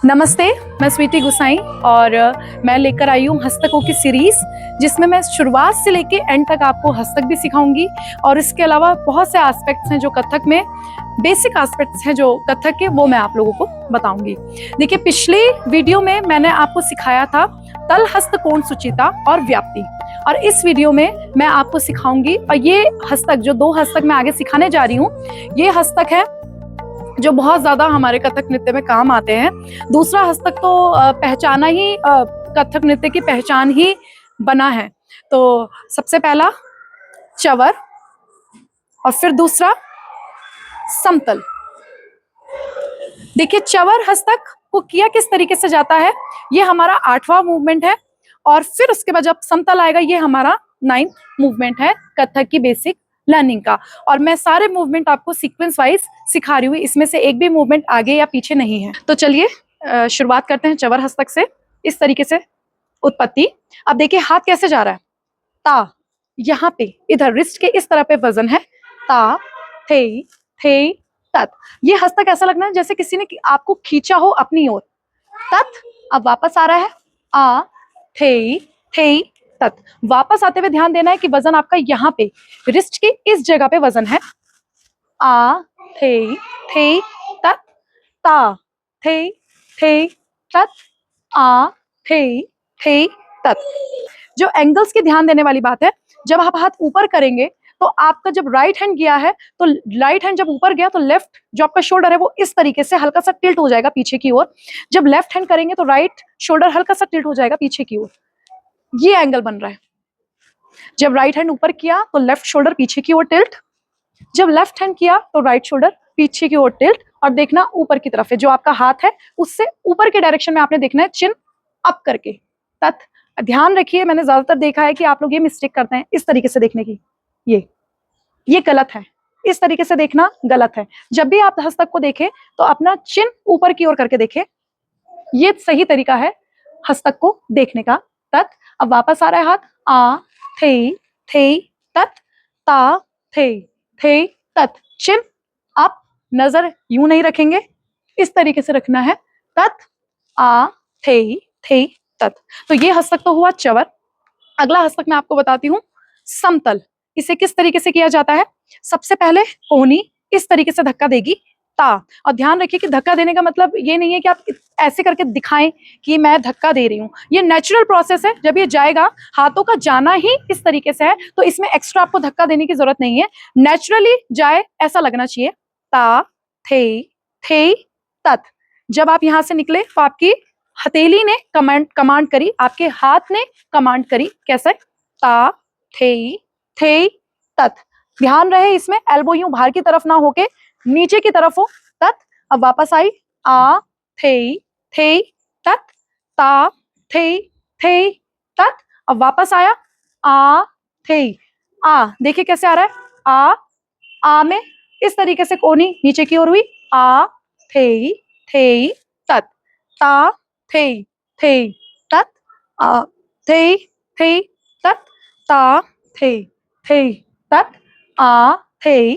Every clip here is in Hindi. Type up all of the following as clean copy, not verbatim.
नमस्ते, मैं स्वीटी गुसाई और मैं लेकर आई हूँ हस्तकों की सीरीज, जिसमें मैं शुरुआत से लेके एंड तक आपको हस्तक भी सिखाऊंगी। और इसके अलावा बहुत से एस्पेक्ट्स हैं जो कथक में, बेसिक एस्पेक्ट्स हैं जो कथक के, वो मैं आप लोगों को बताऊंगी। देखिए, पिछले वीडियो में मैंने आपको सिखाया था तल हस्त कोण सुचिता और व्याप्ति, और इस वीडियो में मैं आपको सिखाऊंगी। और ये हस्तक, जो दो हस्तक मैं आगे सिखाने जा रही हूँ, ये हस्तक है जो बहुत ज्यादा हमारे कथक नृत्य में काम आते हैं। दूसरा हस्तक तो पहचाना ही, कथक नृत्य की पहचान ही बना है। तो सबसे पहला चवर और फिर दूसरा समतल। देखिए, चवर हस्तक को किया किस तरीके से जाता है, ये हमारा 8वां मूवमेंट है, और फिर उसके बाद जब समतल आएगा, ये हमारा 9th मूवमेंट है कथक की बेसिक लर्निंग का। और मैं सारे मूवमेंट आपको सीक्वेंस वाइज सिखा रही हूँ, इसमें से एक भी मूवमेंट आगे या पीछे नहीं है। तो चलिए शुरुआत करते हैं चवर हस्तक से। इस तरीके से उत्पत्ति। अब देखिए हाथ कैसे जा रहा है। ता, यहाँ पे इधर रिस्ट के इस तरह पे वजन है। ता, थे, तत। ये हस्तक ऐसा लगना है जैसे किसी ने आपको खींचा हो अपनी ओर। तत, अब वापस आ रहा है। आ, थे, तत। वापस आते हुए ध्यान देना है कि वजन आपका यहाँ पे रिस्ट के इस जगह पे वजन है। आ, थे, तत, ता, थे, तत, आ, थे, तत। जो एंगल्स की ध्यान देने वाली बात है, जब आप हाथ ऊपर करेंगे तो आपका जब राइट हैंड गया है, तो राइट हैंड जब ऊपर गया तो लेफ्ट जो आपका शोल्डर है वो इस तरीके से हल्का सा टिल्ट हो जाएगा पीछे की ओर। जब लेफ्ट हैंड करेंगे तो राइट शोल्डर हल्का सा टिल्ट हो जाएगा पीछे की ओर। ये एंगल बन रहा है। जब राइट हैंड ऊपर किया तो लेफ्ट शोल्डर पीछे की ओर टिल्ट, जब लेफ्ट हैंड किया तो राइट शोल्डर पीछे की ओर टिल्ट। और देखना ऊपर की तरफ है, जो आपका हाथ है उससे ऊपर के डायरेक्शन में आपने देखना है, चिन अप करके। तत। ध्यान रखिए, मैंने ज्यादातर देखा है कि आप लोग ये मिस्टेक करते हैं इस तरीके से देखने की। ये गलत है, इस तरीके से देखना गलत है। जब भी आप हस्तक को देखें तो अपना चिन ऊपर की ओर करके देखें, ये सही तरीका है हस्तक को देखने का। तत। अब वापस आ रहा है हाथ। आ, थे, तत, ता, थे, तत। चिन अप, नजर यूं नहीं रखेंगे, इस तरीके से रखना है। तत, आ, थे, तत। तो ये हस्तक तो हुआ चवर। अगला हस्तक मैं आपको बताती हूँ समतल। इसे किस तरीके से किया जाता है। सबसे पहले कोहनी इस तरीके से धक्का देगी, ता। और ध्यान रखिए कि धक्का देने का मतलब ये नहीं है कि आप ऐसे करके दिखाएं कि मैं धक्का दे रही हूँ। ये नेचुरल प्रोसेस है। जब ये जाएगा, हाथों का जाना ही इस तरीके से है, तो इसमें एक्स्ट्रा आपको धक्का देने की जरूरत नहीं है। नेचुरली जाए ऐसा लगना चाहिए। ता, थे, तत। जब आप यहां से निकले तो आपकी हथेली ने कमांड करी, आपके हाथ ने कमांड करी। कैसे। ता, थे, तत। ध्यान रहे इसमें एल्बो यूं बाहर की तरफ ना होके नीचे की तरफ हो। तत। अब वापस आई। आ, थे, तत, ता, थे, तत। अब वापस आया। आ, थे। आ, देखिए कैसे आ रहा है। आ में इस तरीके से कोहनी नीचे की ओर हुई। आ, थे, तत, ता, थे, तत, आ, थे, तत, ता, थे, तत, आ, थे,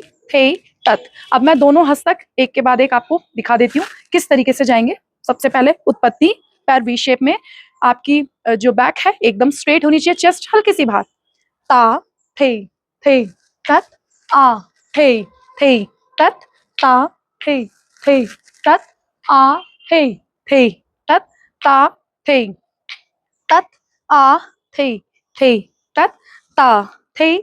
तत। अब मैं दोनों हस्तक एक के बाद एक आपको दिखा देती हूँ किस तरीके से जाएंगे। सबसे पहले उत्पत्ति, पैर वी शेप में, आपकी जो बैक है एकदम स्ट्रेट होनी चाहिए, चेस्ट हल्की सी बाहर। ता, थे, तत, आ, थे, तत, ता, थे, तत, आ, थे, तत, ता, थे, तत, आ, थे, तत, ता, थे,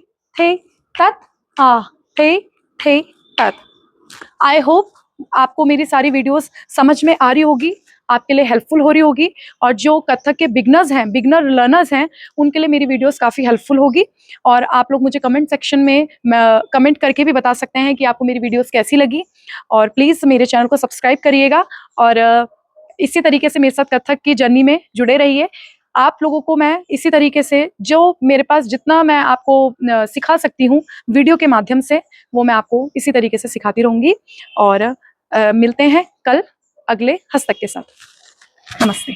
तत, आ, थे, तत। आई होप आपको मेरी सारी वीडियोस समझ में आ रही होगी, आपके लिए हेल्पफुल हो रही होगी। और जो कथक के बिगनर्स हैं, बिगनर लर्नर्स हैं, उनके लिए मेरी वीडियोस काफ़ी हेल्पफुल होगी। और आप लोग मुझे कमेंट सेक्शन में कमेंट करके भी बता सकते हैं कि आपको मेरी वीडियोस कैसी लगी। और प्लीज़ मेरे चैनल को सब्सक्राइब करिएगा, और इसी तरीके से मेरे साथ कथक की जर्नी में जुड़े रहिए। आप लोगों को मैं इसी तरीके से, जो मेरे पास जितना मैं आपको सिखा सकती हूँ वीडियो के माध्यम से, वो मैं आपको इसी तरीके से सिखाती रहूँगी। और मिलते हैं कल अगले हस्तक के साथ। नमस्ते।